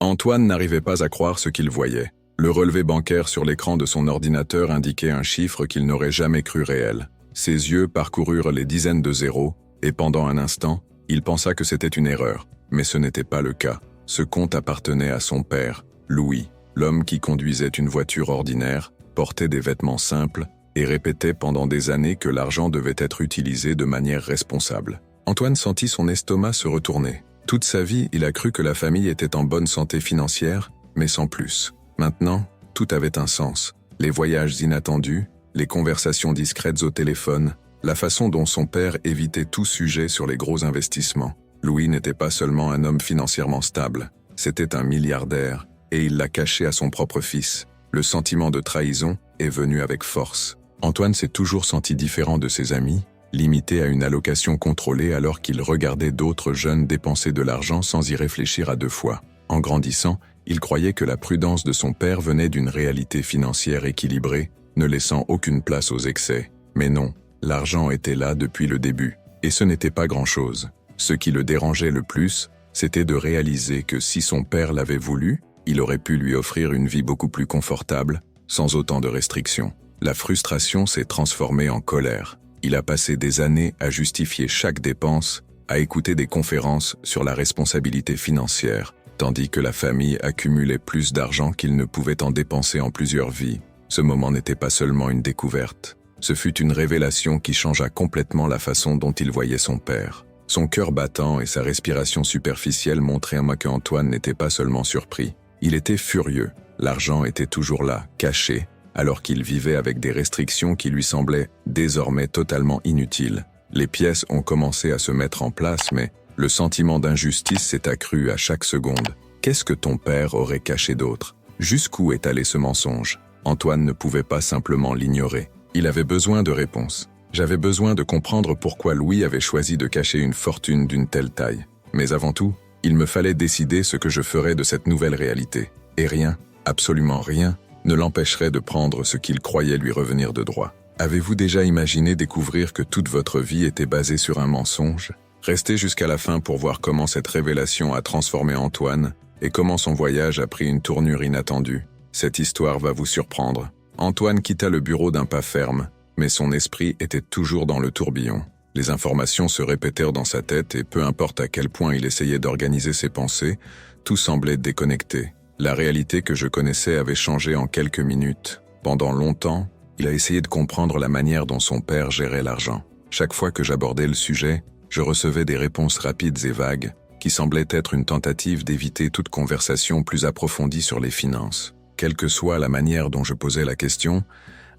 Antoine n'arrivait pas à croire ce qu'il voyait. Le relevé bancaire sur l'écran de son ordinateur indiquait un chiffre qu'il n'aurait jamais cru réel. Ses yeux parcoururent les dizaines de zéros, et pendant un instant, il pensa que c'était une erreur. Mais ce n'était pas le cas. Ce compte appartenait à son père, Louis, l'homme qui conduisait une voiture ordinaire, portait des vêtements simples, et répétait pendant des années que l'argent devait être utilisé de manière responsable. Antoine sentit son estomac se retourner. Toute sa vie, il a cru que la famille était en bonne santé financière, mais sans plus. Maintenant, tout avait un sens. Les voyages inattendus, les conversations discrètes au téléphone, la façon dont son père évitait tout sujet sur les gros investissements. Louis n'était pas seulement un homme financièrement stable, c'était un milliardaire, et il l'a caché à son propre fils. Le sentiment de trahison est venu avec force. Antoine s'est toujours senti différent de ses amis, limité à une allocation contrôlée alors qu'il regardait d'autres jeunes dépenser de l'argent sans y réfléchir à deux fois. En grandissant, il croyait que la prudence de son père venait d'une réalité financière équilibrée, ne laissant aucune place aux excès. Mais non, l'argent était là depuis le début, et ce n'était pas grand-chose. Ce qui le dérangeait le plus, c'était de réaliser que si son père l'avait voulu, il aurait pu lui offrir une vie beaucoup plus confortable, sans autant de restrictions. La frustration s'est transformée en colère. Il a passé des années à justifier chaque dépense, à écouter des conférences sur la responsabilité financière, tandis que la famille accumulait plus d'argent qu'il ne pouvait en dépenser en plusieurs vies. Ce moment n'était pas seulement une découverte. Ce fut une révélation qui changea complètement la façon dont il voyait son père. Son cœur battant et sa respiration superficielle montraient à moi qu'Antoine n'était pas seulement surpris. Il était furieux. L'argent était toujours là, caché, alors qu'il vivait avec des restrictions qui lui semblaient désormais totalement inutiles. Les pièces ont commencé à se mettre en place, mais le sentiment d'injustice s'est accru à chaque seconde. Qu'est-ce que ton père aurait caché d'autre? Jusqu'où est allé ce mensonge? Antoine ne pouvait pas simplement l'ignorer. Il avait besoin de réponses. J'avais besoin de comprendre pourquoi Louis avait choisi de cacher une fortune d'une telle taille. Mais avant tout, il me fallait décider ce que je ferais de cette nouvelle réalité. Et rien, absolument rien, ne l'empêcherait de prendre ce qu'il croyait lui revenir de droit. Avez-vous déjà imaginé découvrir que toute votre vie était basée sur un mensonge? Restez jusqu'à la fin pour voir comment cette révélation a transformé Antoine et comment son voyage a pris une tournure inattendue. Cette histoire va vous surprendre. Antoine quitta le bureau d'un pas ferme, mais son esprit était toujours dans le tourbillon. Les informations se répétèrent dans sa tête et peu importe à quel point il essayait d'organiser ses pensées, tout semblait déconnecté. La réalité que je connaissais avait changé en quelques minutes. Pendant longtemps, il a essayé de comprendre la manière dont son père gérait l'argent. Chaque fois que j'abordais le sujet, je recevais des réponses rapides et vagues, qui semblaient être une tentative d'éviter toute conversation plus approfondie sur les finances. Quelle que soit la manière dont je posais la question,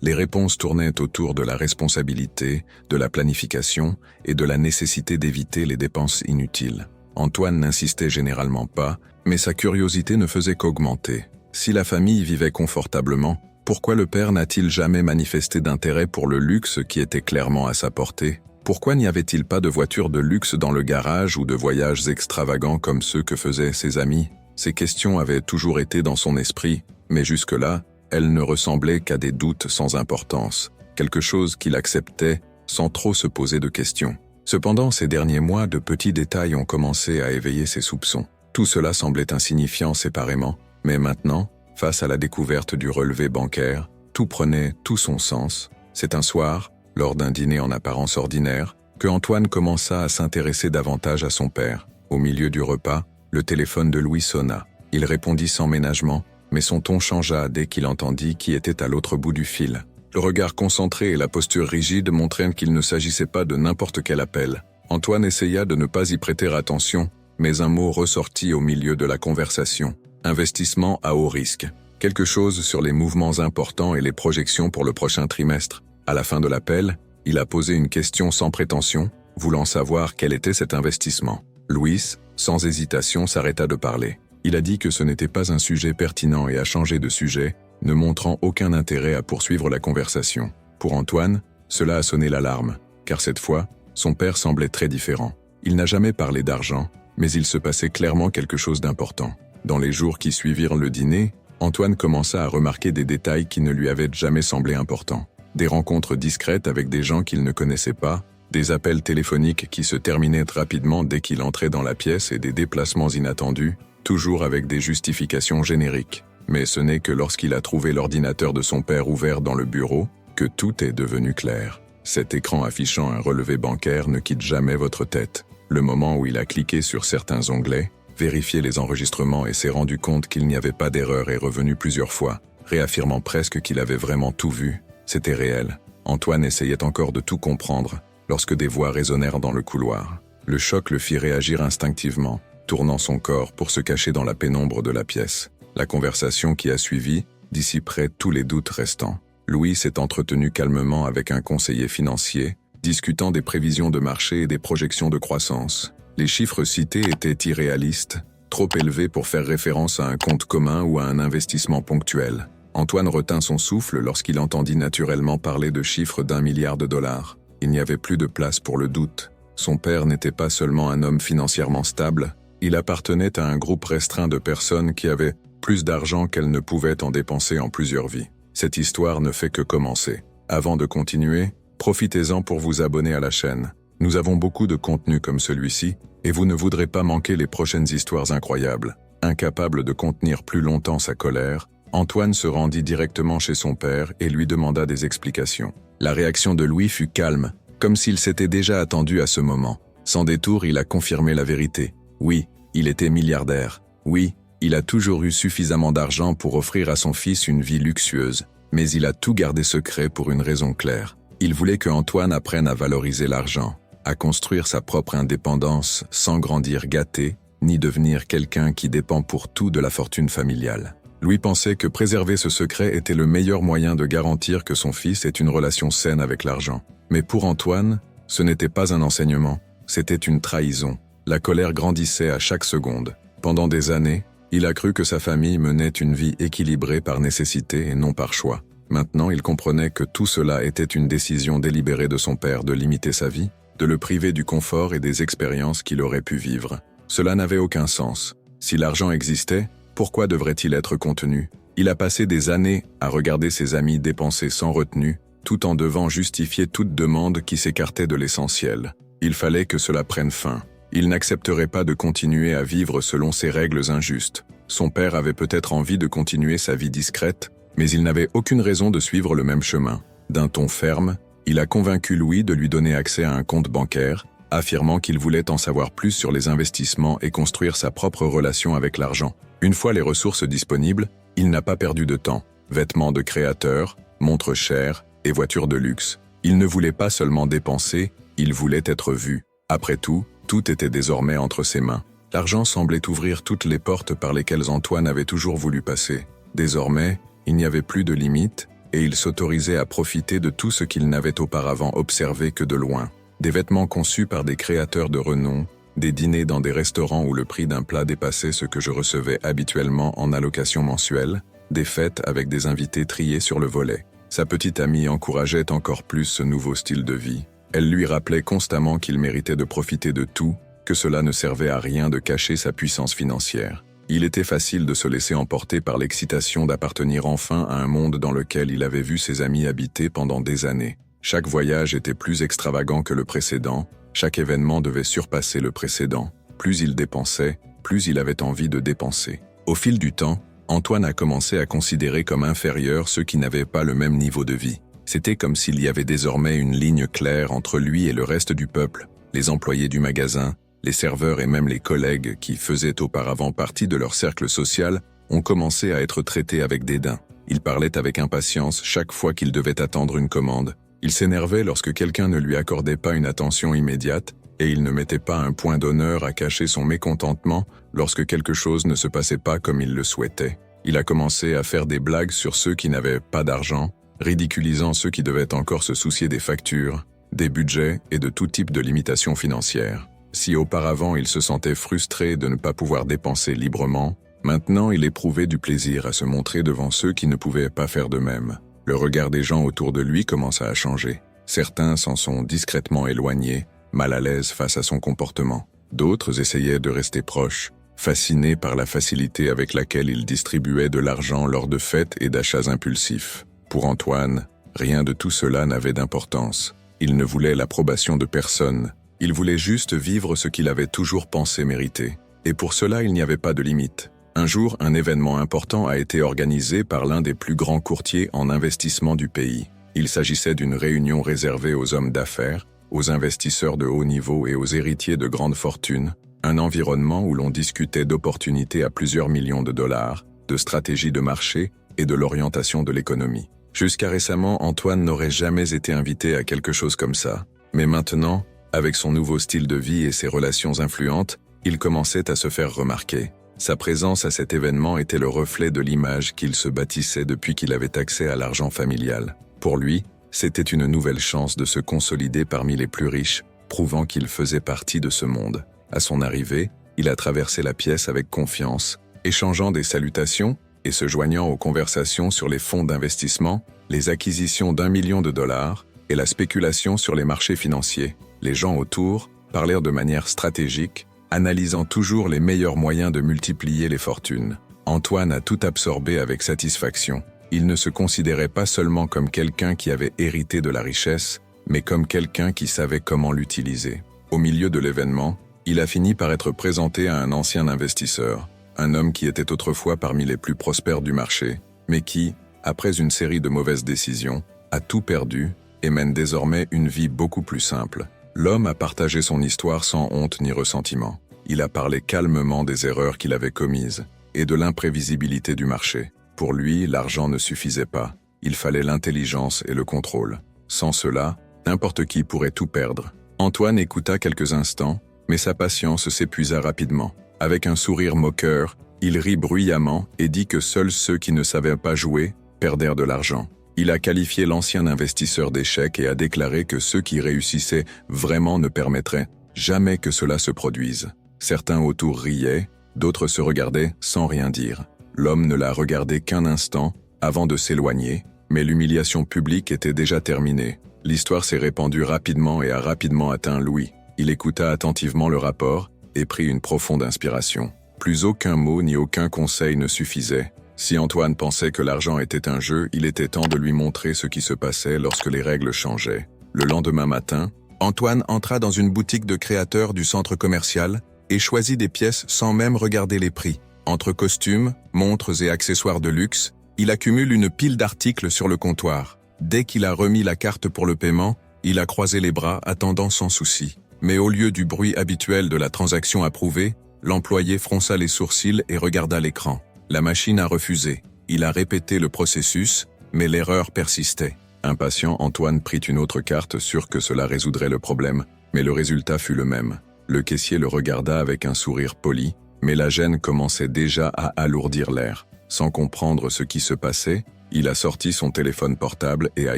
les réponses tournaient autour de la responsabilité, de la planification et de la nécessité d'éviter les dépenses inutiles. Antoine n'insistait généralement pas, mais sa curiosité ne faisait qu'augmenter. Si la famille vivait confortablement, pourquoi le père n'a-t-il jamais manifesté d'intérêt pour le luxe qui était clairement à sa portée? Pourquoi n'y avait-il pas de voitures de luxe dans le garage ou de voyages extravagants comme ceux que faisaient ses amis? Ces questions avaient toujours été dans son esprit, mais jusque-là, elles ne ressemblaient qu'à des doutes sans importance, quelque chose qu'il acceptait sans trop se poser de questions. Cependant, ces derniers mois, de petits détails ont commencé à éveiller ses soupçons. Tout cela semblait insignifiant séparément, mais maintenant, face à la découverte du relevé bancaire, tout prenait tout son sens. C'est un soir, lors d'un dîner en apparence ordinaire, que Antoine commença à s'intéresser davantage à son père. Au milieu du repas, le téléphone de Louis sonna. Il répondit sans ménagement, mais son ton changea dès qu'il entendit qui était à l'autre bout du fil. Le regard concentré et la posture rigide montraient qu'il ne s'agissait pas de n'importe quel appel. Antoine essaya de ne pas y prêter attention, mais un mot ressortit au milieu de la conversation. Investissement à haut risque. Quelque chose sur les mouvements importants et les projections pour le prochain trimestre. À la fin de l'appel, il a posé une question sans prétention, voulant savoir quel était cet investissement. Louis, sans hésitation, s'arrêta de parler. Il a dit que ce n'était pas un sujet pertinent et a changé de sujet, ne montrant aucun intérêt à poursuivre la conversation. Pour Antoine, cela a sonné l'alarme, car cette fois, son père semblait très différent. Il n'a jamais parlé d'argent, mais il se passait clairement quelque chose d'important. Dans les jours qui suivirent le dîner, Antoine commença à remarquer des détails qui ne lui avaient jamais semblé importants. Des rencontres discrètes avec des gens qu'il ne connaissait pas, des appels téléphoniques qui se terminaient rapidement dès qu'il entrait dans la pièce et des déplacements inattendus. toujours avec des justifications génériques. Mais ce n'est que lorsqu'il a trouvé l'ordinateur de son père ouvert dans le bureau que tout est devenu clair. Cet écran affichant un relevé bancaire ne quitte jamais votre tête. Le moment où il a cliqué sur certains onglets, vérifié les enregistrements et s'est rendu compte qu'il n'y avait pas d'erreur est revenu plusieurs fois, réaffirmant presque qu'il avait vraiment tout vu. C'était réel. Antoine essayait encore de tout comprendre lorsque des voix résonnèrent dans le couloir. Le choc le fit réagir instinctivement, tournant son corps pour se cacher dans la pénombre de la pièce. La conversation qui a suivi dissiperait tous les doutes restants. Louis s'est entretenu calmement avec un conseiller financier, discutant des prévisions de marché et des projections de croissance. Les chiffres cités étaient irréalistes, trop élevés pour faire référence à un compte commun ou à un investissement ponctuel. Antoine retint son souffle lorsqu'il entendit naturellement parler de chiffres d'1 milliard de dollars. Il n'y avait plus de place pour le doute. Son père n'était pas seulement un homme financièrement stable, il appartenait à un groupe restreint de personnes qui avaient plus d'argent qu'elles ne pouvaient en dépenser en plusieurs vies. Cette histoire ne fait que commencer. Avant de continuer, profitez-en pour vous abonner à la chaîne. Nous avons beaucoup de contenu comme celui-ci, et vous ne voudrez pas manquer les prochaines histoires incroyables. Incapable de contenir plus longtemps sa colère, Antoine se rendit directement chez son père et lui demanda des explications. La réaction de Louis fut calme, comme s'il s'était déjà attendu à ce moment. Sans détour, il a confirmé la vérité. Oui, il était milliardaire. Oui, il a toujours eu suffisamment d'argent pour offrir à son fils une vie luxueuse. Mais il a tout gardé secret pour une raison claire. Il voulait que Antoine apprenne à valoriser l'argent, à construire sa propre indépendance sans grandir gâté, ni devenir quelqu'un qui dépend pour tout de la fortune familiale. Louis pensait que préserver ce secret était le meilleur moyen de garantir que son fils ait une relation saine avec l'argent. Mais pour Antoine, ce n'était pas un enseignement, c'était une trahison. La colère grandissait à chaque seconde. Pendant des années, il a cru que sa famille menait une vie équilibrée par nécessité et non par choix. Maintenant, il comprenait que tout cela était une décision délibérée de son père de limiter sa vie, de le priver du confort et des expériences qu'il aurait pu vivre. Cela n'avait aucun sens. Si l'argent existait, pourquoi devrait-il être contenu? Il a passé des années à regarder ses amis dépenser sans retenue, tout en devant justifier toute demande qui s'écartait de l'essentiel. Il fallait que cela prenne fin. Il n'accepterait pas de continuer à vivre selon ses règles injustes. Son père avait peut-être envie de continuer sa vie discrète, mais il n'avait aucune raison de suivre le même chemin. D'un ton ferme, il a convaincu Louis de lui donner accès à un compte bancaire, affirmant qu'il voulait en savoir plus sur les investissements et construire sa propre relation avec l'argent. Une fois les ressources disponibles, il n'a pas perdu de temps. Vêtements de créateur, montres chères et voitures de luxe. Il ne voulait pas seulement dépenser, il voulait être vu. Après tout, tout était désormais entre ses mains. L'argent semblait ouvrir toutes les portes par lesquelles Antoine avait toujours voulu passer. Désormais, il n'y avait plus de limites, et il s'autorisait à profiter de tout ce qu'il n'avait auparavant observé que de loin. Des vêtements conçus par des créateurs de renom, des dîners dans des restaurants où le prix d'un plat dépassait ce que je recevais habituellement en allocation mensuelle, des fêtes avec des invités triés sur le volet. Sa petite amie encourageait encore plus ce nouveau style de vie. Elle lui rappelait constamment qu'il méritait de profiter de tout, que cela ne servait à rien de cacher sa puissance financière. Il était facile de se laisser emporter par l'excitation d'appartenir enfin à un monde dans lequel il avait vu ses amis habiter pendant des années. Chaque voyage était plus extravagant que le précédent, chaque événement devait surpasser le précédent. Plus il dépensait, plus il avait envie de dépenser. Au fil du temps, Antoine a commencé à considérer comme inférieurs ceux qui n'avaient pas le même niveau de vie. C'était comme s'il y avait désormais une ligne claire entre lui et le reste du peuple, les employés du magasin, les serveurs et même les collègues qui faisaient auparavant partie de leur cercle social ont commencé à être traités avec dédain. Il parlait avec impatience chaque fois qu'il devait attendre une commande. Il s'énervait lorsque quelqu'un ne lui accordait pas une attention immédiate et il ne mettait pas un point d'honneur à cacher son mécontentement lorsque quelque chose ne se passait pas comme il le souhaitait. Il a commencé à faire des blagues sur ceux qui n'avaient pas d'argent, ridiculisant ceux qui devaient encore se soucier des factures, des budgets et de tout type de limitations financières. Si auparavant il se sentait frustré de ne pas pouvoir dépenser librement, maintenant il éprouvait du plaisir à se montrer devant ceux qui ne pouvaient pas faire de même. Le regard des gens autour de lui commença à changer. Certains s'en sont discrètement éloignés, mal à l'aise face à son comportement. D'autres essayaient de rester proches, fascinés par la facilité avec laquelle il distribuait de l'argent lors de fêtes et d'achats impulsifs. Pour Antoine, rien de tout cela n'avait d'importance. Il ne voulait l'approbation de personne. Il voulait juste vivre ce qu'il avait toujours pensé mériter. Et pour cela, il n'y avait pas de limite. Un jour, un événement important a été organisé par l'un des plus grands courtiers en investissement du pays. Il s'agissait d'une réunion réservée aux hommes d'affaires, aux investisseurs de haut niveau et aux héritiers de grandes fortunes, un environnement où l'on discutait d'opportunités à plusieurs millions de dollars, de stratégies de marché et de l'orientation de l'économie. Jusqu'à récemment, Antoine n'aurait jamais été invité à quelque chose comme ça. Mais maintenant, avec son nouveau style de vie et ses relations influentes, il commençait à se faire remarquer. Sa présence à cet événement était le reflet de l'image qu'il se bâtissait depuis qu'il avait accès à l'argent familial. Pour lui, c'était une nouvelle chance de se consolider parmi les plus riches, prouvant qu'il faisait partie de ce monde. À son arrivée, il a traversé la pièce avec confiance, échangeant des salutations et se joignant aux conversations sur les fonds d'investissement, les acquisitions d'1 million de dollars et la spéculation sur les marchés financiers. Les gens autour parlèrent de manière stratégique, analysant toujours les meilleurs moyens de multiplier les fortunes. Antoine a tout absorbé avec satisfaction. Il ne se considérait pas seulement comme quelqu'un qui avait hérité de la richesse, mais comme quelqu'un qui savait comment l'utiliser. Au milieu de l'événement, il a fini par être présenté à un ancien investisseur, un homme qui était autrefois parmi les plus prospères du marché, mais qui, après une série de mauvaises décisions, a tout perdu et mène désormais une vie beaucoup plus simple. L'homme a partagé son histoire sans honte ni ressentiment. Il a parlé calmement des erreurs qu'il avait commises et de l'imprévisibilité du marché. Pour lui, l'argent ne suffisait pas. Il fallait l'intelligence et le contrôle. Sans cela, n'importe qui pourrait tout perdre. Antoine écouta quelques instants, mais sa patience s'épuisa rapidement. Avec un sourire moqueur, il rit bruyamment et dit que seuls ceux qui ne savaient pas jouer perdèrent de l'argent. Il a qualifié l'ancien investisseur d'échec et a déclaré que ceux qui réussissaient vraiment ne permettraient jamais que cela se produise. Certains autour riaient, d'autres se regardaient sans rien dire. L'homme ne l'a regardé qu'un instant avant de s'éloigner, mais l'humiliation publique était déjà terminée. L'histoire s'est répandue rapidement et a rapidement atteint Louis. Il écouta attentivement le rapport et prit une profonde inspiration. Plus aucun mot ni aucun conseil ne suffisait. Si Antoine pensait que l'argent était un jeu, il était temps de lui montrer ce qui se passait lorsque les règles changeaient. Le lendemain matin, Antoine entra dans une boutique de créateurs du centre commercial et choisit des pièces sans même regarder les prix. Entre costumes, montres et accessoires de luxe, il accumule une pile d'articles sur le comptoir. Dès qu'il a remis la carte pour le paiement, il a croisé les bras, attendant sans souci. Mais au lieu du bruit habituel de la transaction approuvée, l'employé fronça les sourcils et regarda l'écran. La machine a refusé. Il a répété le processus, mais l'erreur persistait. Impatient, Antoine prit une autre carte, sûr que cela résoudrait le problème, mais le résultat fut le même. Le caissier le regarda avec un sourire poli, mais la gêne commençait déjà à alourdir l'air. Sans comprendre ce qui se passait, il a sorti son téléphone portable et a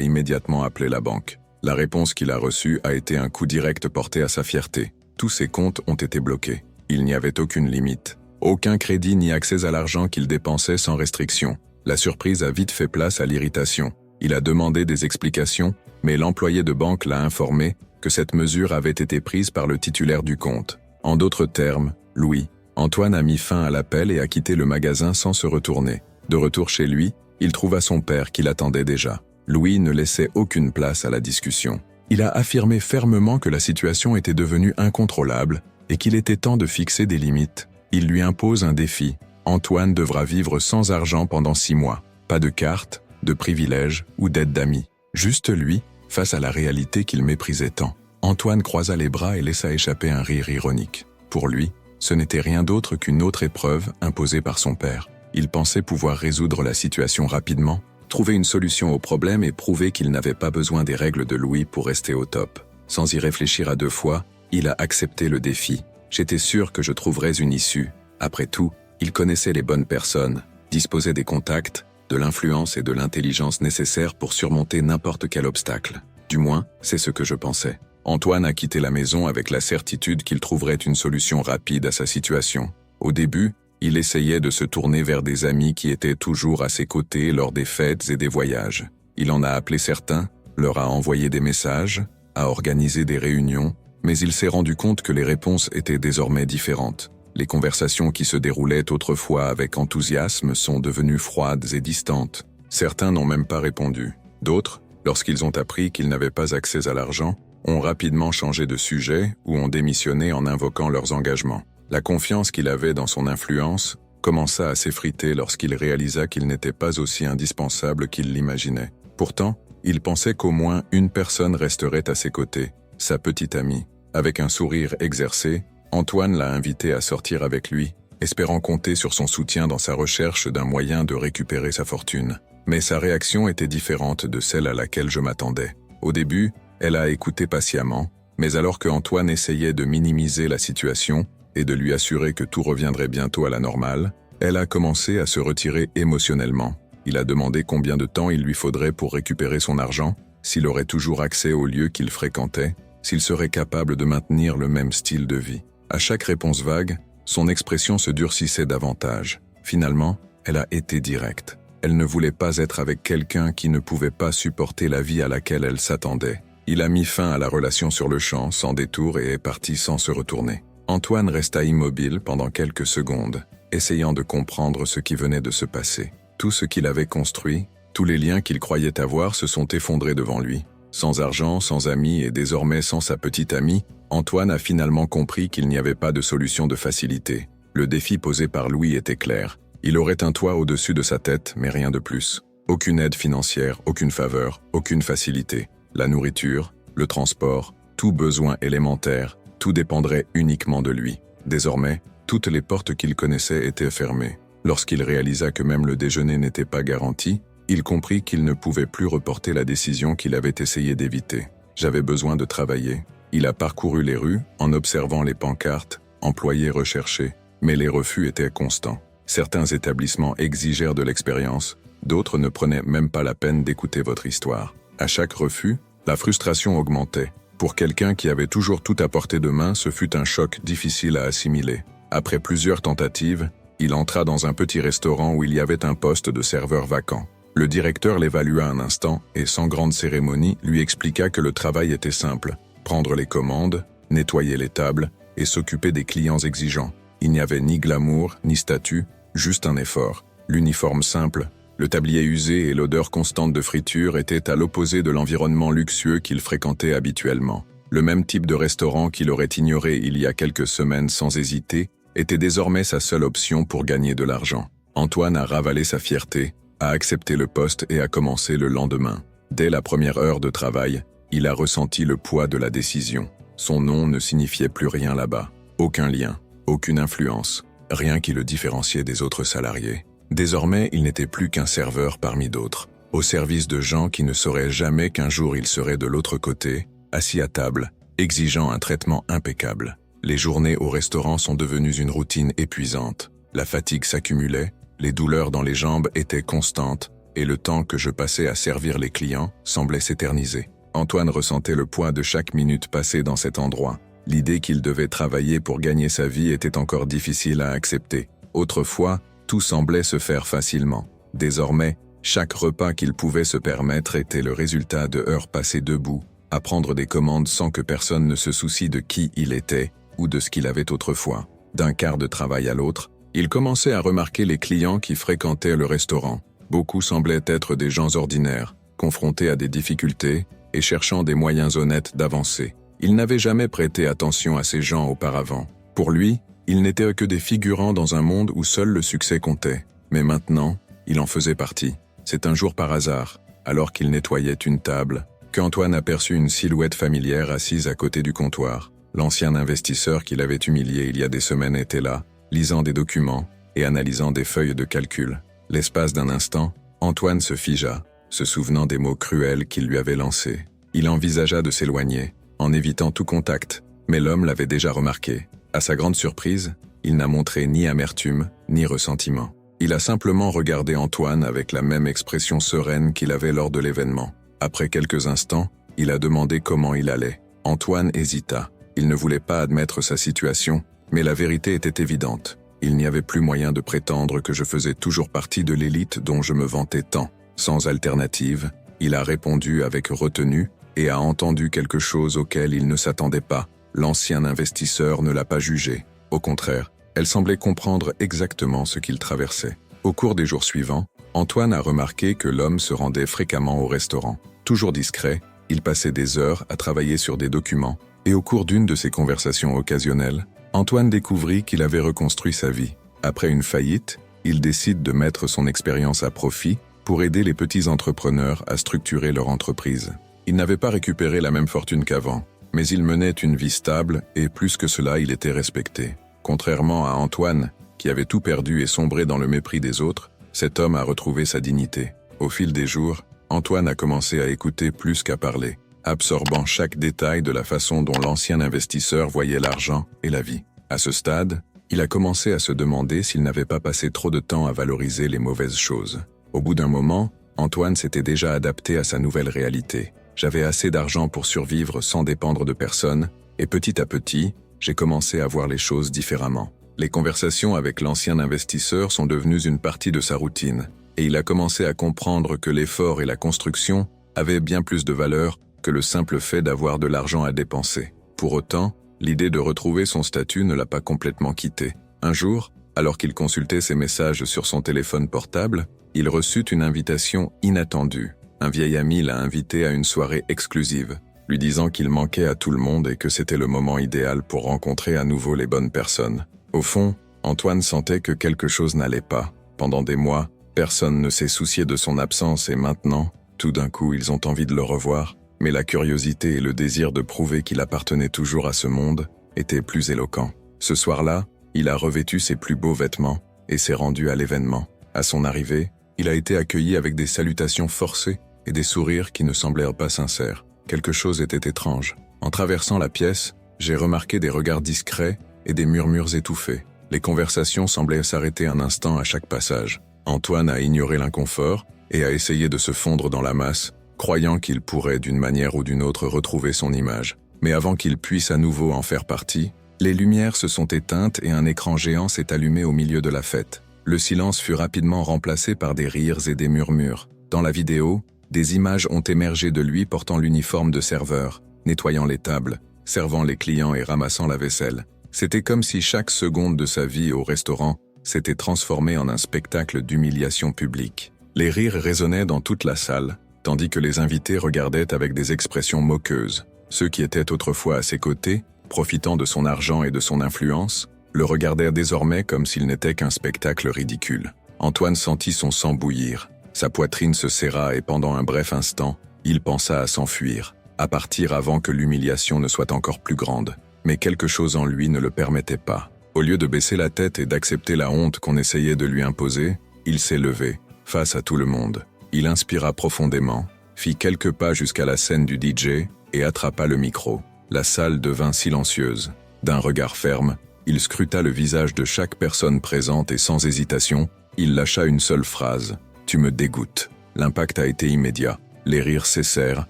immédiatement appelé la banque. La réponse qu'il a reçue a été un coup direct porté à sa fierté. Tous ses comptes ont été bloqués. Il n'y avait aucune limite. Aucun crédit ni accès à l'argent qu'il dépensait sans restriction. La surprise a vite fait place à l'irritation. Il a demandé des explications, mais l'employé de banque l'a informé que cette mesure avait été prise par le titulaire du compte. En d'autres termes, Louis, Antoine a mis fin à l'appel et a quitté le magasin sans se retourner. De retour chez lui, il trouva son père qui l'attendait déjà. Louis ne laissait aucune place à la discussion. Il a affirmé fermement que la situation était devenue incontrôlable et qu'il était temps de fixer des limites. Il lui impose un défi. Antoine devra vivre sans argent pendant 6 mois. Pas de carte, de privilèges ou d'aide d'amis. Juste lui, face à la réalité qu'il méprisait tant. Antoine croisa les bras et laissa échapper un rire ironique. Pour lui, ce n'était rien d'autre qu'une autre épreuve imposée par son père. Il pensait pouvoir résoudre la situation rapidement, trouver une solution au problème et prouver qu'il n'avait pas besoin des règles de Louis pour rester au top. Sans y réfléchir à 2 fois, il a accepté le défi. J'étais sûr que je trouverais une issue. Après tout, il connaissait les bonnes personnes, disposait des contacts, de l'influence et de l'intelligence nécessaires pour surmonter n'importe quel obstacle. Du moins, c'est ce que je pensais. Antoine a quitté la maison avec la certitude qu'il trouverait une solution rapide à sa situation. Au début, il essayait de se tourner vers des amis qui étaient toujours à ses côtés lors des fêtes et des voyages. Il en a appelé certains, leur a envoyé des messages, a organisé des réunions, mais il s'est rendu compte que les réponses étaient désormais différentes. Les conversations qui se déroulaient autrefois avec enthousiasme sont devenues froides et distantes. Certains n'ont même pas répondu. D'autres, lorsqu'ils ont appris qu'ils n'avaient pas accès à l'argent, ont rapidement changé de sujet ou ont démissionné en invoquant leurs engagements. La confiance qu'il avait dans son influence commença à s'effriter lorsqu'il réalisa qu'il n'était pas aussi indispensable qu'il l'imaginait. Pourtant, il pensait qu'au moins une personne resterait à ses côtés, sa petite amie. Avec un sourire exercé, Antoine l'a invité à sortir avec lui, espérant compter sur son soutien dans sa recherche d'un moyen de récupérer sa fortune. Mais sa réaction était différente de celle à laquelle je m'attendais. Au début, elle a écouté patiemment, mais alors que Antoine essayait de minimiser la situation et de lui assurer que tout reviendrait bientôt à la normale, elle a commencé à se retirer émotionnellement. Il a demandé combien de temps il lui faudrait pour récupérer son argent, s'il aurait toujours accès aux lieux qu'il fréquentait, s'il serait capable de maintenir le même style de vie. À chaque réponse vague, son expression se durcissait davantage. Finalement, elle a été directe. Elle ne voulait pas être avec quelqu'un qui ne pouvait pas supporter la vie à laquelle elle s'attendait. Il a mis fin à la relation sur le champ, sans détour, et est parti sans se retourner. Antoine resta immobile pendant quelques secondes, essayant de comprendre ce qui venait de se passer. Tout ce qu'il avait construit, tous les liens qu'il croyait avoir se sont effondrés devant lui. Sans argent, sans amis et désormais sans sa petite amie, Antoine a finalement compris qu'il n'y avait pas de solution de facilité. Le défi posé par Louis était clair. Il aurait un toit au-dessus de sa tête, mais rien de plus. Aucune aide financière, aucune faveur, aucune facilité. La nourriture, le transport, tout besoin élémentaire, tout dépendrait uniquement de lui. Désormais, toutes les portes qu'il connaissait étaient fermées. Lorsqu'il réalisa que même le déjeuner n'était pas garanti, il comprit qu'il ne pouvait plus reporter la décision qu'il avait essayé d'éviter. J'avais besoin de travailler. Il a parcouru les rues en observant les pancartes, employés recherchés, mais les refus étaient constants. Certains établissements exigèrent de l'expérience, d'autres ne prenaient même pas la peine d'écouter votre histoire. À chaque refus, la frustration augmentait. Pour quelqu'un qui avait toujours tout à portée de main, ce fut un choc difficile à assimiler. Après plusieurs tentatives, il entra dans un petit restaurant où il y avait un poste de serveur vacant. Le directeur l'évalua un instant et, sans grande cérémonie, lui expliqua que le travail était simple. Prendre les commandes, nettoyer les tables et s'occuper des clients exigeants. Il n'y avait ni glamour, ni statut, juste un effort. L'uniforme simple, le tablier usé et l'odeur constante de friture étaient à l'opposé de l'environnement luxueux qu'il fréquentait habituellement. Le même type de restaurant qu'il aurait ignoré il y a quelques semaines sans hésiter était désormais sa seule option pour gagner de l'argent. Antoine a ravalé sa fierté, a accepté le poste et a commencé le lendemain. Dès la première heure de travail, il a ressenti le poids de la décision. Son nom ne signifiait plus rien là-bas. Aucun lien, aucune influence, rien qui le différenciait des autres salariés. Désormais, il n'était plus qu'un serveur parmi d'autres, au service de gens qui ne sauraient jamais qu'un jour il serait de l'autre côté, assis à table, exigeant un traitement impeccable. Les journées au restaurant sont devenues une routine épuisante. La fatigue s'accumulait, les douleurs dans les jambes étaient constantes, et le temps que je passais à servir les clients semblait s'éterniser. Antoine ressentait le poids de chaque minute passée dans cet endroit. L'idée qu'il devait travailler pour gagner sa vie était encore difficile à accepter. Autrefois, tout semblait se faire facilement. Désormais, chaque repas qu'il pouvait se permettre était le résultat de heures passées debout, à prendre des commandes sans que personne ne se soucie de qui il était ou de ce qu'il avait autrefois. D'un quart de travail à l'autre, il commençait à remarquer les clients qui fréquentaient le restaurant. Beaucoup semblaient être des gens ordinaires, confrontés à des difficultés et cherchant des moyens honnêtes d'avancer. Il n'avait jamais prêté attention à ces gens auparavant. Pour lui, ils n'étaient que des figurants dans un monde où seul le succès comptait. Mais maintenant, il en faisait partie. C'est un jour par hasard, alors qu'il nettoyait une table, qu'Antoine aperçut une silhouette familière assise à côté du comptoir. L'ancien investisseur qu'il avait humilié il y a des semaines était là, lisant des documents et analysant des feuilles de calcul. L'espace d'un instant, Antoine se figea, se souvenant des mots cruels qu'il lui avait lancés. Il envisagea de s'éloigner, en évitant tout contact, mais l'homme l'avait déjà remarqué. À sa grande surprise, il n'a montré ni amertume, ni ressentiment. Il a simplement regardé Antoine avec la même expression sereine qu'il avait lors de l'événement. Après quelques instants, il a demandé comment il allait. Antoine hésita. Il ne voulait pas admettre sa situation, mais la vérité était évidente. Il n'y avait plus moyen de prétendre que je faisais toujours partie de l'élite dont je me vantais tant. Sans alternative, il a répondu avec retenue et a entendu quelque chose auquel il ne s'attendait pas. L'ancien investisseur ne l'a pas jugé. Au contraire, elle semblait comprendre exactement ce qu'il traversait. Au cours des jours suivants, Antoine a remarqué que l'homme se rendait fréquemment au restaurant. Toujours discret, il passait des heures à travailler sur des documents, et au cours d'une de ces conversations occasionnelles, Antoine découvrit qu'il avait reconstruit sa vie. Après une faillite, il décide de mettre son expérience à profit pour aider les petits entrepreneurs à structurer leur entreprise. Il n'avait pas récupéré la même fortune qu'avant, mais il menait une vie stable et plus que cela, il était respecté. Contrairement à Antoine, qui avait tout perdu et sombré dans le mépris des autres, cet homme a retrouvé sa dignité. Au fil des jours, Antoine a commencé à écouter plus qu'à parler, absorbant chaque détail de la façon dont l'ancien investisseur voyait l'argent et la vie. À ce stade, il a commencé à se demander s'il n'avait pas passé trop de temps à valoriser les mauvaises choses. Au bout d'un moment, Antoine s'était déjà adapté à sa nouvelle réalité. J'avais assez d'argent pour survivre sans dépendre de personne, et petit à petit, j'ai commencé à voir les choses différemment. Les conversations avec l'ancien investisseur sont devenues une partie de sa routine, et il a commencé à comprendre que l'effort et la construction avaient bien plus de valeur que le simple fait d'avoir de l'argent à dépenser. Pour autant, l'idée de retrouver son statut ne l'a pas complètement quitté. Un jour, alors qu'il consultait ses messages sur son téléphone portable, il reçut une invitation inattendue. Un vieil ami l'a invité à une soirée exclusive, lui disant qu'il manquait à tout le monde et que c'était le moment idéal pour rencontrer à nouveau les bonnes personnes. Au fond, Antoine sentait que quelque chose n'allait pas. Pendant des mois, personne ne s'est soucié de son absence et maintenant, tout d'un coup, ils ont envie de le revoir. Mais la curiosité et le désir de prouver qu'il appartenait toujours à ce monde étaient plus éloquents. Ce soir-là, il a revêtu ses plus beaux vêtements et s'est rendu à l'événement. À son arrivée, il a été accueilli avec des salutations forcées et des sourires qui ne semblèrent pas sincères. Quelque chose était étrange. En traversant la pièce, j'ai remarqué des regards discrets et des murmures étouffés. Les conversations semblaient s'arrêter un instant à chaque passage. Antoine a ignoré l'inconfort et a essayé de se fondre dans la masse, croyant qu'il pourrait d'une manière ou d'une autre retrouver son image. Mais avant qu'il puisse à nouveau en faire partie, les lumières se sont éteintes et un écran géant s'est allumé au milieu de la fête. Le silence fut rapidement remplacé par des rires et des murmures. Dans la vidéo, des images ont émergé de lui portant l'uniforme de serveur, nettoyant les tables, servant les clients et ramassant la vaisselle. C'était comme si chaque seconde de sa vie au restaurant s'était transformée en un spectacle d'humiliation publique. Les rires résonnaient dans toute la salle, tandis que les invités regardaient avec des expressions moqueuses. Ceux qui étaient autrefois à ses côtés, profitant de son argent et de son influence, le regardèrent désormais comme s'il n'était qu'un spectacle ridicule. Antoine sentit son sang bouillir. Sa poitrine se serra et pendant un bref instant, il pensa à s'enfuir, à partir avant que l'humiliation ne soit encore plus grande. Mais quelque chose en lui ne le permettait pas. Au lieu de baisser la tête et d'accepter la honte qu'on essayait de lui imposer, il s'est levé, face à tout le monde. Il inspira profondément, fit quelques pas jusqu'à la scène du DJ et attrapa le micro. La salle devint silencieuse. D'un regard ferme, il scruta le visage de chaque personne présente et sans hésitation, il lâcha une seule phrase. « Tu me dégoûtes ». L'impact a été immédiat. Les rires cessèrent,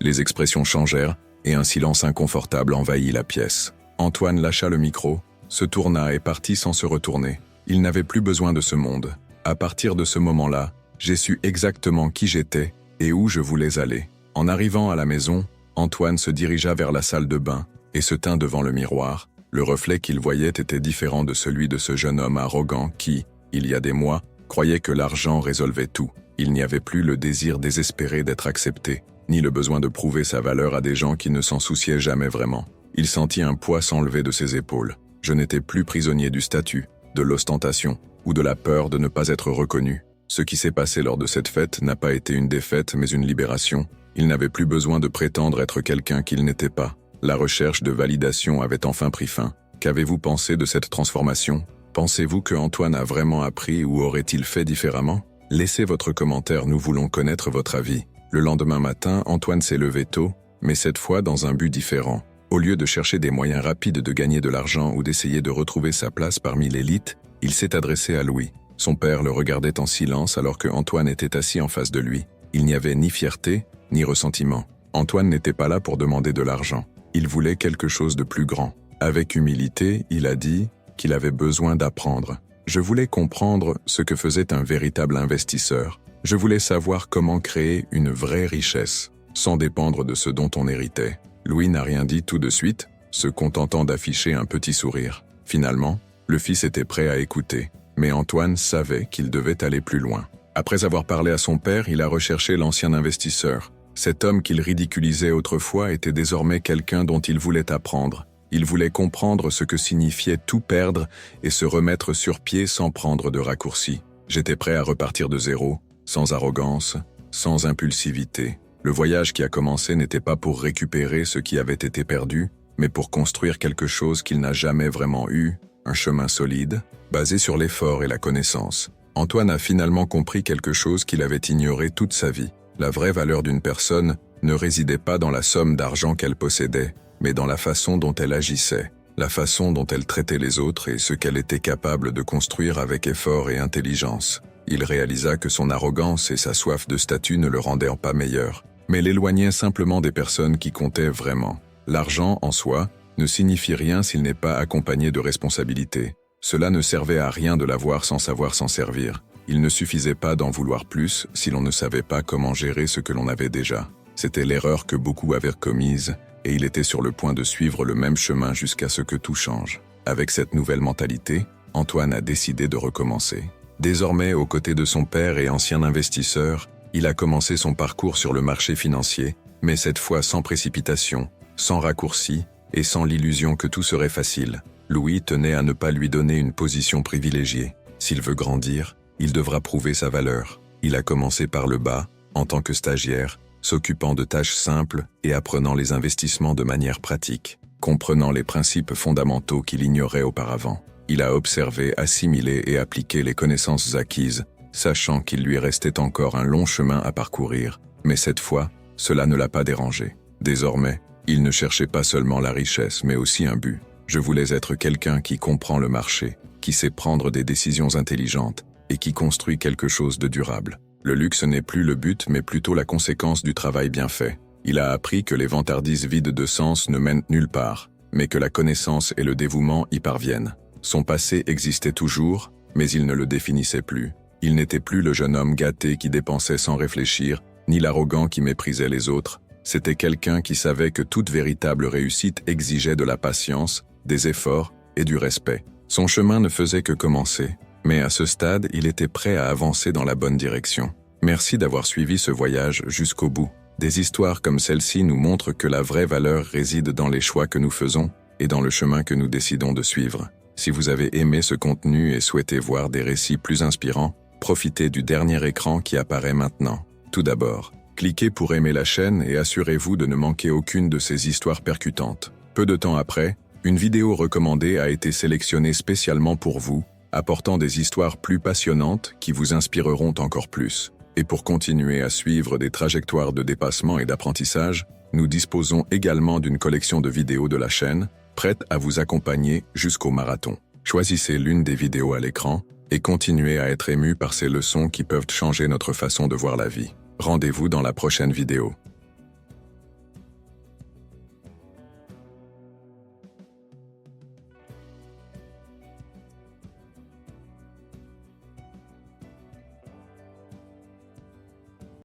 les expressions changèrent et un silence inconfortable envahit la pièce. Antoine lâcha le micro, se tourna et partit sans se retourner. Il n'avait plus besoin de ce monde. À partir de ce moment-là, j'ai su exactement qui j'étais et où je voulais aller. En arrivant à la maison, Antoine se dirigea vers la salle de bain et se tint devant le miroir. Le reflet qu'il voyait était différent de celui de ce jeune homme arrogant qui, il y a des mois, croyait que l'argent résolvait tout. Il n'y avait plus le désir désespéré d'être accepté, ni le besoin de prouver sa valeur à des gens qui ne s'en souciaient jamais vraiment. Il sentit un poids s'enlever de ses épaules. Je n'étais plus prisonnier du statut, de l'ostentation ou de la peur de ne pas être reconnu. Ce qui s'est passé lors de cette fête n'a pas été une défaite mais une libération. Il n'avait plus besoin de prétendre être quelqu'un qu'il n'était pas. La recherche de validation avait enfin pris fin. Qu'avez-vous pensé de cette transformation ? Pensez-vous que Antoine a vraiment appris ou aurait-il fait différemment ? Laissez votre commentaire, nous voulons connaître votre avis. Le lendemain matin, Antoine s'est levé tôt, mais cette fois dans un but différent. Au lieu de chercher des moyens rapides de gagner de l'argent ou d'essayer de retrouver sa place parmi l'élite, il s'est adressé à Louis. Son père le regardait en silence alors que Antoine était assis en face de lui. Il n'y avait ni fierté, ni ressentiment. Antoine n'était pas là pour demander de l'argent. Il voulait quelque chose de plus grand. Avec humilité, il a dit qu'il avait besoin d'apprendre. Je voulais comprendre ce que faisait un véritable investisseur. Je voulais savoir comment créer une vraie richesse, sans dépendre de ce dont on héritait. Louis n'a rien dit tout de suite, se contentant d'afficher un petit sourire. Finalement, le fils était prêt à écouter, mais Antoine savait qu'il devait aller plus loin. Après avoir parlé à son père, il a recherché l'ancien investisseur. Cet homme qu'il ridiculisait autrefois était désormais quelqu'un dont il voulait apprendre. Il voulait comprendre ce que signifiait tout perdre et se remettre sur pied sans prendre de raccourcis. J'étais prêt à repartir de zéro, sans arrogance, sans impulsivité. Le voyage qui a commencé n'était pas pour récupérer ce qui avait été perdu, mais pour construire quelque chose qu'il n'a jamais vraiment eu, un chemin solide, basé sur l'effort et la connaissance. Antoine a finalement compris quelque chose qu'il avait ignoré toute sa vie. La vraie valeur d'une personne ne résidait pas dans la somme d'argent qu'elle possédait, mais dans la façon dont elle agissait, la façon dont elle traitait les autres et ce qu'elle était capable de construire avec effort et intelligence. Il réalisa que son arrogance et sa soif de statut ne le rendaient pas meilleur, mais l'éloignaient simplement des personnes qui comptaient vraiment. L'argent, en soi, ne signifie rien s'il n'est pas accompagné de responsabilité. Cela ne servait à rien de l'avoir sans savoir s'en servir. Il ne suffisait pas d'en vouloir plus si l'on ne savait pas comment gérer ce que l'on avait déjà. C'était l'erreur que beaucoup avaient commise, et il était sur le point de suivre le même chemin jusqu'à ce que tout change. Avec cette nouvelle mentalité, Antoine a décidé de recommencer. Désormais, aux côtés de son père et ancien investisseur, il a commencé son parcours sur le marché financier, mais cette fois sans précipitation, sans raccourci et sans l'illusion que tout serait facile. Louis tenait à ne pas lui donner une position privilégiée. S'il veut grandir, il devra prouver sa valeur. Il a commencé par le bas, en tant que stagiaire, s'occupant de tâches simples et apprenant les investissements de manière pratique, comprenant les principes fondamentaux qu'il ignorait auparavant. Il a observé, assimilé et appliqué les connaissances acquises, sachant qu'il lui restait encore un long chemin à parcourir, mais cette fois, cela ne l'a pas dérangé. Désormais, il ne cherchait pas seulement la richesse, mais aussi un but. Je voulais être quelqu'un qui comprend le marché, qui sait prendre des décisions intelligentes et qui construit quelque chose de durable. Le luxe n'est plus le but, mais plutôt la conséquence du travail bien fait. Il a appris que les vantardises vides de sens ne mènent nulle part, mais que la connaissance et le dévouement y parviennent. Son passé existait toujours, mais il ne le définissait plus. Il n'était plus le jeune homme gâté qui dépensait sans réfléchir, ni l'arrogant qui méprisait les autres. C'était quelqu'un qui savait que toute véritable réussite exigeait de la patience, des efforts et du respect. Son chemin ne faisait que commencer, mais à ce stade, il était prêt à avancer dans la bonne direction. Merci d'avoir suivi ce voyage jusqu'au bout. Des histoires comme celle-ci nous montrent que la vraie valeur réside dans les choix que nous faisons et dans le chemin que nous décidons de suivre. Si vous avez aimé ce contenu et souhaitez voir des récits plus inspirants, profitez du dernier écran qui apparaît maintenant. Tout d'abord, cliquez pour aimer la chaîne et assurez-vous de ne manquer aucune de ces histoires percutantes. Peu de temps après, une vidéo recommandée a été sélectionnée spécialement pour vous, apportant des histoires plus passionnantes qui vous inspireront encore plus. Et pour continuer à suivre des trajectoires de dépassement et d'apprentissage, nous disposons également d'une collection de vidéos de la chaîne, prête à vous accompagner jusqu'au marathon. Choisissez l'une des vidéos à l'écran et continuez à être ému par ces leçons qui peuvent changer notre façon de voir la vie. Rendez-vous dans la prochaine vidéo.